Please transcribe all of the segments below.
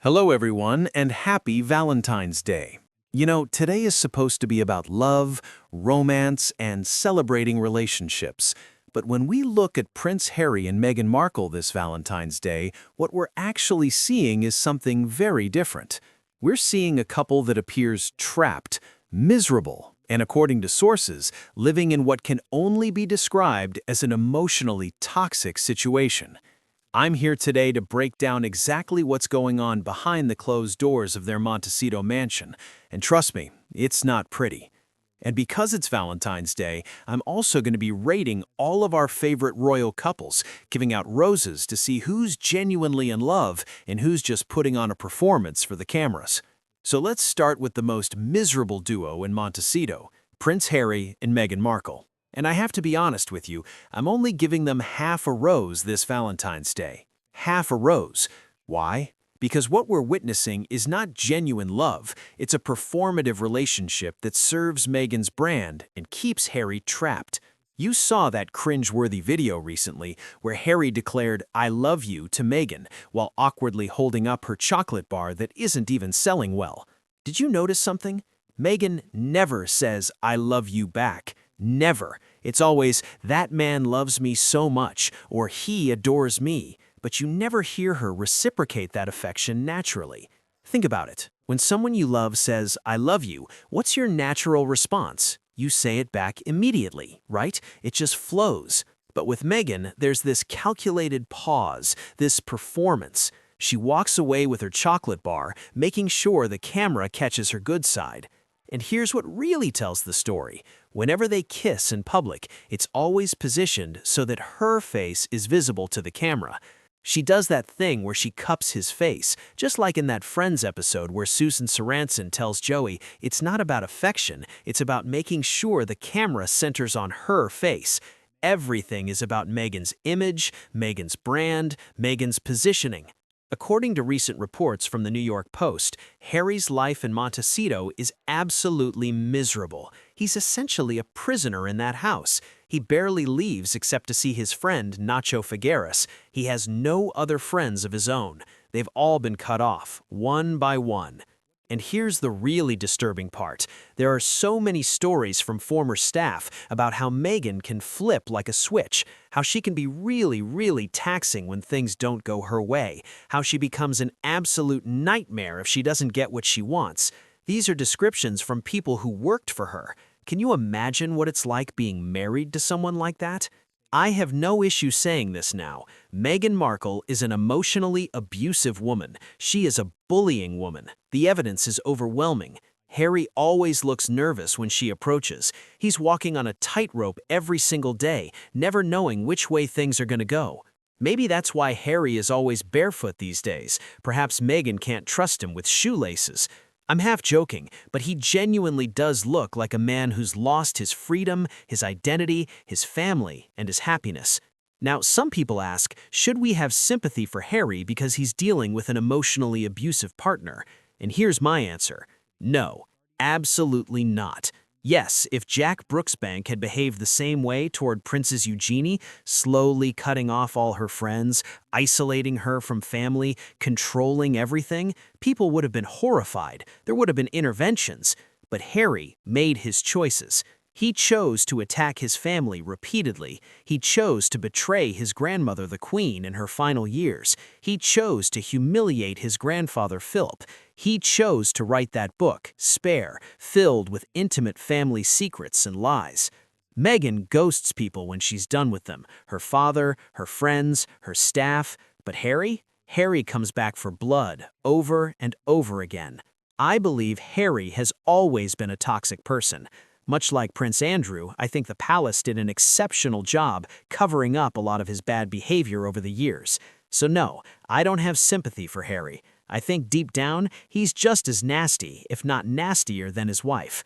Hello, everyone, and happy Valentine's Day. You know, today is supposed to be about love, romance, and celebrating relationships. But when we look at Prince Harry and Meghan Markle this Valentine's Day, what we're actually seeing is something very different. We're seeing a couple that appears trapped, miserable, and according to sources, living in what can only be described as an emotionally toxic situation. I'm here today to break down exactly what's going on behind the closed doors of their Montecito mansion, and trust me, it's not pretty. And because it's Valentine's Day, I'm also going to be rating all of our favorite royal couples, giving out roses to see who's genuinely in love and who's just putting on a performance for the cameras. So let's start with the most miserable duo in Montecito, Prince Harry and Meghan Markle. And I have to be honest with you, I'm only giving them half a rose this Valentine's Day. Half a rose. Why? Because what we're witnessing is not genuine love, it's a performative relationship that serves Meghan's brand and keeps Harry trapped. You saw that cringe-worthy video recently where Harry declared, "I love you" to Meghan while awkwardly holding up her chocolate bar that isn't even selling well. Did you notice something? Meghan never says, "I love you" back. Never. It's always, "that man loves me so much," or "he adores me," but you never hear her reciprocate that affection naturally. Think about it. When someone you love says, "I love you," what's your natural response? You say it back immediately, right? It just flows. But with Meghan, there's this calculated pause, this performance. She walks away with her chocolate bar, making sure the camera catches her good side. And here's what really tells the story. Whenever they kiss in public, it's always positioned so that her face is visible to the camera. She does that thing where she cups his face, just like in that Friends episode where Susan Sarandon tells Joey it's not about affection, it's about making sure the camera centers on her face. Everything is about Meghan's image, Meghan's brand, Meghan's positioning. According to recent reports from the New York Post, Harry's life in Montecito is absolutely miserable. He's essentially a prisoner in that house. He barely leaves except to see his friend Nacho Figueres. He has no other friends of his own. They've all been cut off, one by one. And here's the really disturbing part. There are so many stories from former staff about how Meghan can flip like a switch, how she can be really taxing when things don't go her way, how she becomes an absolute nightmare if she doesn't get what she wants. These are descriptions from people who worked for her. Can you imagine what it's like being married to someone like that? I have no issue saying this now. Meghan Markle is an emotionally abusive woman. She is a bullying woman. The evidence is overwhelming. Harry always looks nervous when she approaches. He's walking on a tightrope every single day, never knowing which way things are going to go. Maybe that's why Harry is always barefoot these days. Perhaps Meghan can't trust him with shoelaces. I'm half joking, but he genuinely does look like a man who's lost his freedom, his identity, his family, and his happiness. Now, some people ask, should we have sympathy for Harry because he's dealing with an emotionally abusive partner? And here's my answer. No, absolutely not. Yes, if Jack Brooksbank had behaved the same way toward Princess Eugenie, slowly cutting off all her friends, isolating her from family, controlling everything, people would have been horrified. There would have been interventions. But Harry made his choices. He chose to attack his family repeatedly. He chose to betray his grandmother, the Queen, in her final years. He chose to humiliate his grandfather, Philip. He chose to write that book, Spare, filled with intimate family secrets and lies. Meghan ghosts people when she's done with them, her father, her friends, her staff. But Harry? Harry comes back for blood, over and over again. I believe Harry has always been a toxic person. Much like Prince Andrew, I think the palace did an exceptional job covering up a lot of his bad behavior over the years. So no, I don't have sympathy for Harry. I think deep down, he's just as nasty, if not nastier, than his wife.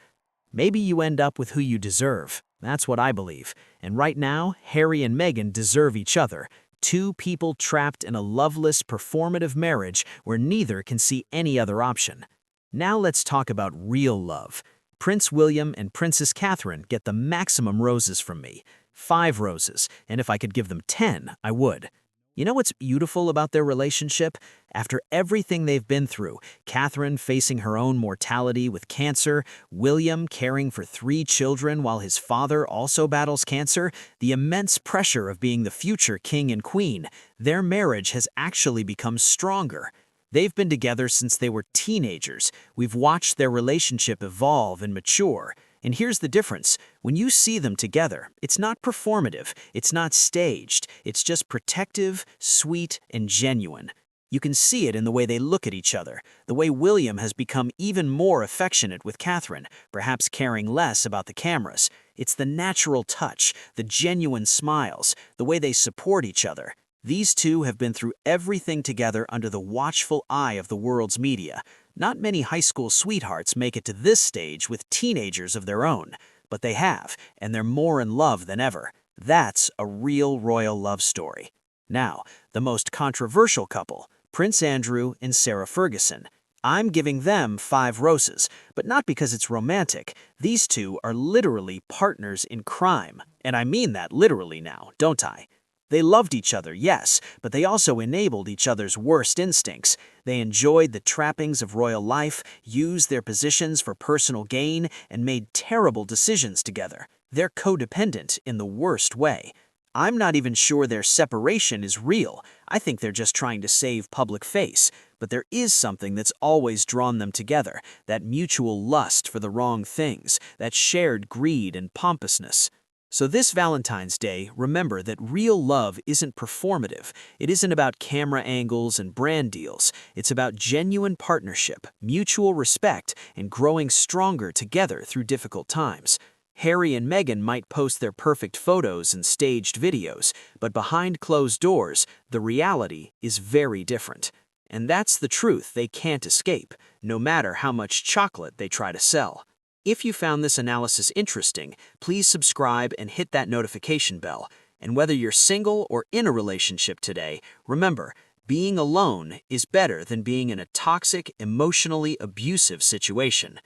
Maybe you end up with who you deserve. That's what I believe. And right now, Harry and Meghan deserve each other. Two people trapped in a loveless, performative marriage where neither can see any other option. Now let's talk about real love. Prince William and Princess Catherine get the maximum roses from me. 5 roses, and if I could give them 10, I would. You know what's beautiful about their relationship? After everything they've been through, Catherine facing her own mortality with cancer, William caring for 3 children while his father also battles cancer, the immense pressure of being the future king and queen, their marriage has actually become stronger. They've been together since they were teenagers. We've watched their relationship evolve and mature. And here's the difference. When you see them together, it's not performative, it's not staged, it's just protective, sweet, and genuine. You can see it in the way they look at each other, the way William has become even more affectionate with Catherine, perhaps caring less about the cameras. It's the natural touch, the genuine smiles, the way they support each other. These two have been through everything together under the watchful eye of the world's media. Not many high school sweethearts make it to this stage with teenagers of their own, but they have, and they're more in love than ever. That's a real royal love story. Now, the most controversial couple, Prince Andrew and Sarah Ferguson. I'm giving them 5 roses, but not because it's romantic. These two are literally partners in crime, and I mean that literally now, don't I? They loved each other, yes, but they also enabled each other's worst instincts. They enjoyed the trappings of royal life, used their positions for personal gain, and made terrible decisions together. They're codependent in the worst way. I'm not even sure their separation is real. I think they're just trying to save public face. But there is something that's always drawn them together, that mutual lust for the wrong things, that shared greed and pompousness. So this Valentine's Day, remember that real love isn't performative. It isn't about camera angles and brand deals. It's about genuine partnership, mutual respect, and growing stronger together through difficult times. Harry and Meghan might post their perfect photos and staged videos, but behind closed doors, the reality is very different. And that's the truth they can't escape, no matter how much chocolate they try to sell. If you found this analysis interesting, please subscribe and hit that notification bell. And whether you're single or in a relationship today, remember, being alone is better than being in a toxic, emotionally abusive situation.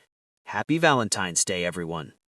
Happy Valentine's Day, everyone.